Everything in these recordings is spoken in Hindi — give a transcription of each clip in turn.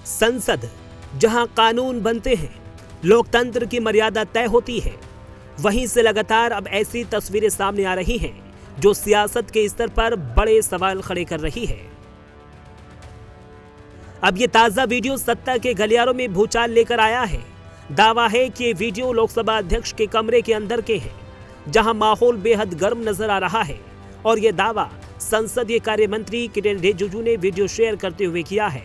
संसद जहां कानून बनते हैं, लोकतंत्र की मर्यादा तय होती है, वहीं से लगातार अब ऐसी तस्वीरें सामने आ रही हैं जो सियासत के स्तर पर बड़े सवाल खड़े कर रही है। अब ये ताजा वीडियो सत्ता के गलियारों में भूचाल लेकर आया है। दावा है कि ये वीडियो लोकसभा अध्यक्ष के कमरे के अंदर के हैं, जहां माहौल बेहद गर्म नजर आ रहा है। और ये दावा संसदीय कार्य मंत्री किरेन रिजिजू ने वीडियो शेयर करते हुए किया है।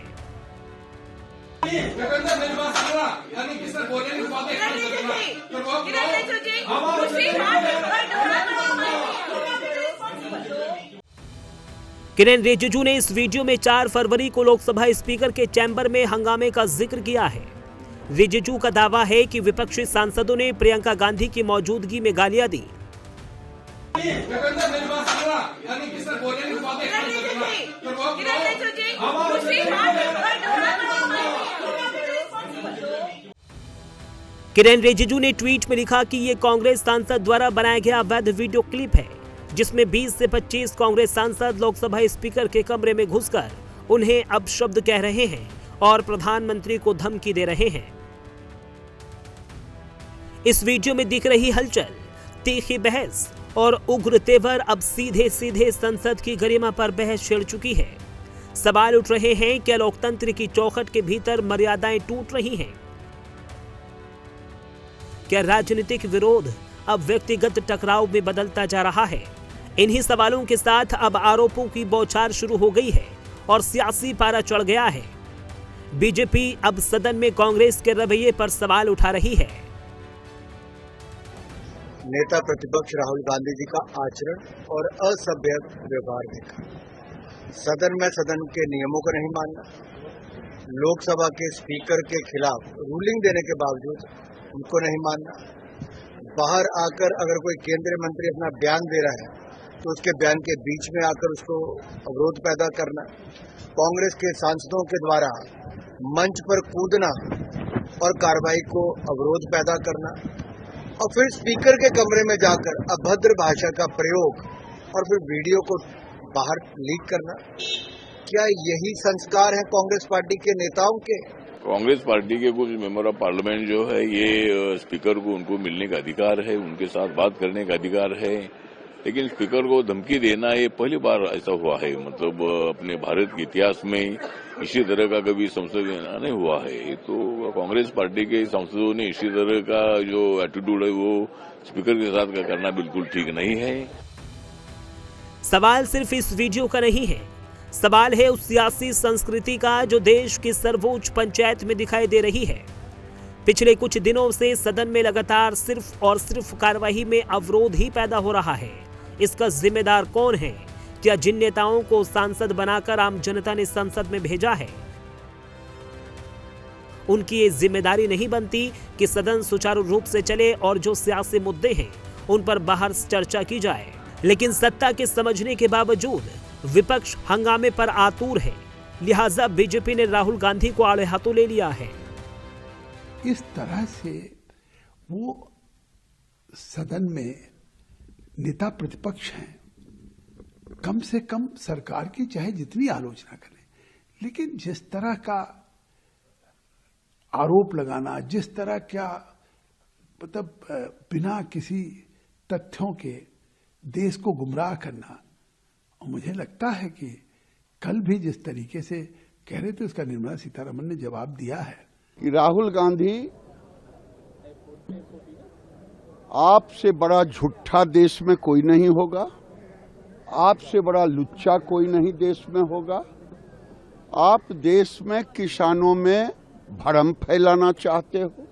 किरेन रिजिजू ने इस वीडियो में 4 फरवरी को लोकसभा स्पीकर के चैम्बर में हंगामे का जिक्र किया है। रिजिजू का दावा है कि विपक्षी सांसदों ने प्रियंका गांधी की मौजूदगी में गालियां दी। किरेन रिजिजू ने ट्वीट में लिखा कि ये कांग्रेस सांसद द्वारा बनाया गया अवैध वीडियो क्लिप है, जिसमें 20 से 25 कांग्रेस सांसद लोकसभा स्पीकर के कमरे में घुसकर उन्हें अपशब्द कह रहे हैं और प्रधानमंत्री को धमकी दे रहे हैं। इस वीडियो में दिख रही हलचल, तीखी बहस और उग्र तेवर अब सीधे सीधे संसद की गरिमा पर बहस छिड़ चुकी है। सवाल उठ रहे हैं कि लोकतंत्र की चौखट के भीतर मर्यादाएं टूट रही हैं। क्या राजनीतिक विरोध अब व्यक्तिगत टकराव में बदलता जा रहा है? इन्हीं सवालों के साथ अब आरोपों की बौछार शुरू हो गई है और सियासी पारा चढ़ गया है। बीजेपी अब सदन में कांग्रेस के रवैये पर सवाल उठा रही है। नेता प्रतिपक्ष राहुल गांधी जी का आचरण और असभ्य व्यवहार देखा। सदन में सदन के नियमों को नहीं मानना, लोकसभा के स्पीकर के खिलाफ रूलिंग देने के बावजूद उनको नहीं मानना, बाहर आकर अगर कोई केंद्रीय मंत्री अपना बयान दे रहा है तो उसके बयान के बीच में आकर उसको अवरोध पैदा करना, कांग्रेस के सांसदों के द्वारा मंच पर कूदना और कार्रवाई को अवरोध पैदा करना, और फिर स्पीकर के कमरे में जाकर अभद्र भाषा का प्रयोग और फिर वीडियो को बाहर लीक करना। क्या यही संस्कार है कांग्रेस पार्टी के नेताओं के? कांग्रेस पार्टी के कुछ मेंबर ऑफ पार्लियामेंट जो है, ये स्पीकर को उनको मिलने का अधिकार है, उनके साथ बात करने का अधिकार है, लेकिन स्पीकर को धमकी देना ये पहली बार ऐसा हुआ है। मतलब अपने भारत के इतिहास में इसी तरह का कभी संसद में नहीं हुआ है। तो कांग्रेस पार्टी के सांसदों ने इसी तरह का जो एटीट्यूड है वो स्पीकर के साथ का करना बिल्कुल ठीक नहीं है। सवाल सिर्फ इस वीडियो का नहीं है, सवाल है उस सियासी संस्कृति का जो देश की सर्वोच्च पंचायत में दिखाई दे रही है। पिछले कुछ दिनों से सदन में लगातार सिर्फ और सिर्फ कार्यवाही में अवरोध ही पैदा हो रहा है। इसका जिम्मेदार कौन है? क्या जिन नेताओं को सांसद बनाकर आम जनता ने संसद में भेजा है, उनकी ये जिम्मेदारी नहीं बनती कि सदन सुचारू रूप से चले और जो सियासी मुद्दे हैं उन पर बाहर चर्चा की जाए? लेकिन सत्ता के समझने के बावजूद विपक्ष हंगामे पर आतुर है, लिहाजा बीजेपी ने राहुल गांधी को आड़े हाथों ले लिया है। इस तरह से वो सदन में नेता प्रतिपक्ष हैं, कम से कम सरकार की चाहे जितनी आलोचना करें, लेकिन जिस तरह का आरोप लगाना, जिस तरह का मतलब बिना किसी तथ्यों के देश को गुमराह करना, और मुझे लगता है कि कल भी जिस तरीके से कह रहे थे उसका निर्मला सीतारमण ने जवाब दिया है कि राहुल गांधी, आपसे बड़ा झूठा देश में कोई नहीं होगा, आपसे बड़ा लुच्चा कोई नहीं देश में होगा। आप देश में किसानों में भ्रम फैलाना चाहते हो,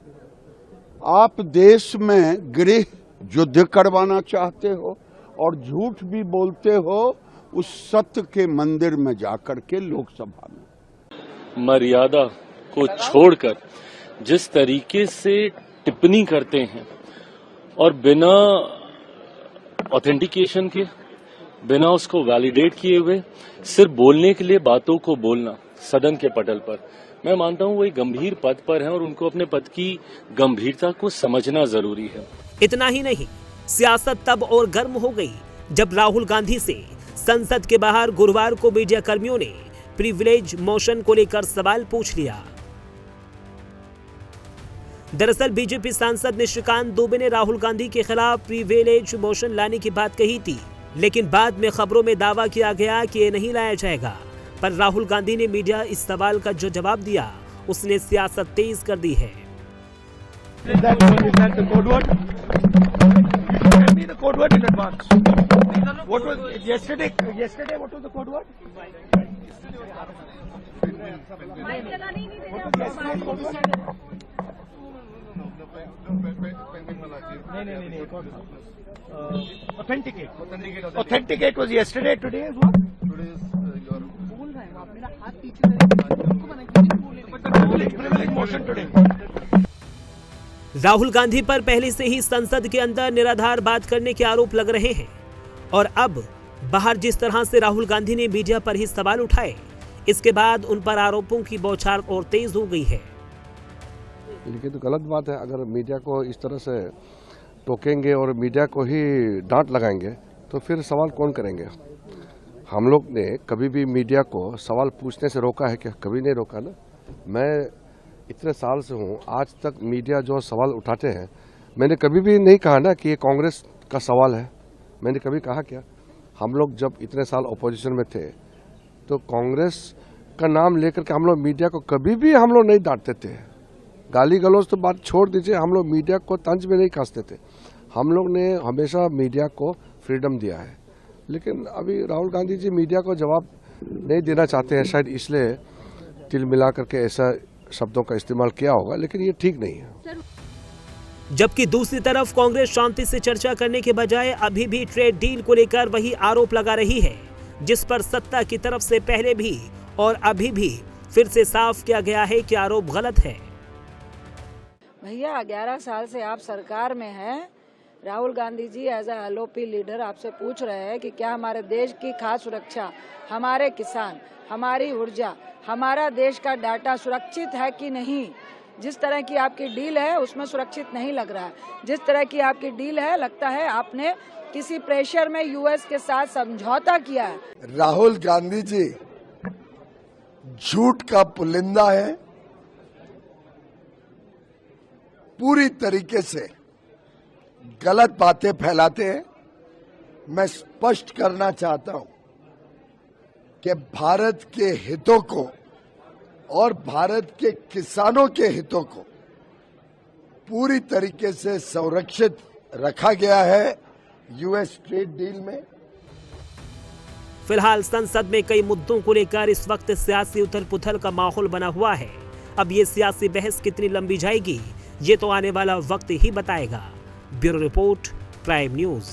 आप देश में गृह युद्ध करवाना चाहते हो और झूठ भी बोलते हो उस सत्य के मंदिर में जाकर के लोकसभा में। मर्यादा को छोड़कर जिस तरीके से टिप्पणी करते हैं और बिना ऑथेंटिकेशन के, बिना उसको वैलिडेट किए हुए सिर्फ बोलने के लिए बातों को बोलना सदन के पटल पर, मैं मानता हूं वो एक गंभीर पद पर है और उनको अपने पद की गंभीरता को समझना जरूरी है। इतना ही नहीं, सियासत तब और गर्म हो गई जब राहुल गांधी से संसद के बाहर गुरुवार को मीडिया कर्मियों ने प्रिविलेज मोशन को लेकर सवाल पूछ लिया। दरअसल बीजेपी सांसद निशिकांत दुबे ने राहुल गांधी के खिलाफ प्रिविलेज मोशन लाने की बात कही थी, लेकिन बाद में खबरों में दावा किया गया कि ये नहीं लाया जाएगा। पर राहुल गांधी ने मीडिया इस सवाल का जो जवाब दिया, उसने सियासत तेज कर दी है। Authenticate was yesterday. Today is what? Today is your. बोल रहा है आप मेरा हाथ पीछे privilege motion today. Rahul Gandhi पर पहले से ही संसद के अंदर निराधार बात करने के आरोप लग रहे हैं और अब बाहर जिस तरह से राहुल गांधी ने मीडिया पर ही सवाल उठाए, इसके बाद उन पर आरोपों की बौछार और तेज हो गई है। लेकिन तो गलत बात है, अगर मीडिया को इस तरह से टोकेंगे और मीडिया को ही डांट लगाएंगे तो फिर सवाल कौन करेंगे। हम लोग ने कभी भी मीडिया को सवाल पूछने से रोका है क्या? कभी नहीं रोका ना। मैं इतने साल से हूँ, आज तक मीडिया जो सवाल उठाते हैं, मैंने कभी भी नहीं कहा ना कि ये कांग्रेस का सवाल है। मैंने कभी कहा क्या? हम लोग जब इतने साल अपोजिशन में थे तो कांग्रेस का नाम लेकर के हम लोग मीडिया को कभी भी हम लोग नहीं डांटते थे। गाली गलौज तो बात छोड़ दीजिए, हम लोग मीडिया को तंज में नहीं कसते थे। हम लोग ने हमेशा मीडिया को फ्रीडम दिया है। लेकिन अभी राहुल गांधी जी मीडिया को जवाब नहीं देना चाहते हैं, शायद इसलिए तिल मिला करके ऐसा शब्दों का इस्तेमाल किया होगा, लेकिन ये ठीक नहीं है। जबकि दूसरी तरफ कांग्रेस शांति से चर्चा करने के बजाय अभी भी ट्रेड डील को लेकर वही आरोप लगा रही है, जिस पर सत्ता की तरफ से पहले भी और अभी भी फिर से साफ किया गया है कि आरोप गलत है। भैया 11 साल से आप सरकार में हैं। Rahul Gandhi ji as a LOP leader आपसे पूछ रहे हैं कि क्या हमारे देश की खाद्य सुरक्षा, हमारे किसान, हमारी ऊर्जा, हमारा देश का डाटा सुरक्षित है कि नहीं। जिस तरह की आपकी डील है उसमें सुरक्षित नहीं लग रहा है। जिस तरह की आपकी डील है, लगता है आपने किसी प्रेशर में यूएस के साथ समझौता किया है। राहुल गांधी जी झूठ का पुलिंदा है, पूरी तरीके से गलत बातें फैलाते हैं। मैं स्पष्ट करना चाहता हूं कि भारत के हितों को और भारत के किसानों के हितों को पूरी तरीके से संरक्षित रखा गया है यूएस ट्रेड डील में। फिलहाल संसद में कई मुद्दों को लेकर इस वक्त सियासी उथल पुथल का माहौल बना हुआ है। अब ये सियासी बहस कितनी लंबी जाएगी, ये तो आने वाला वक्त ही बताएगा। Bureau report, prime news.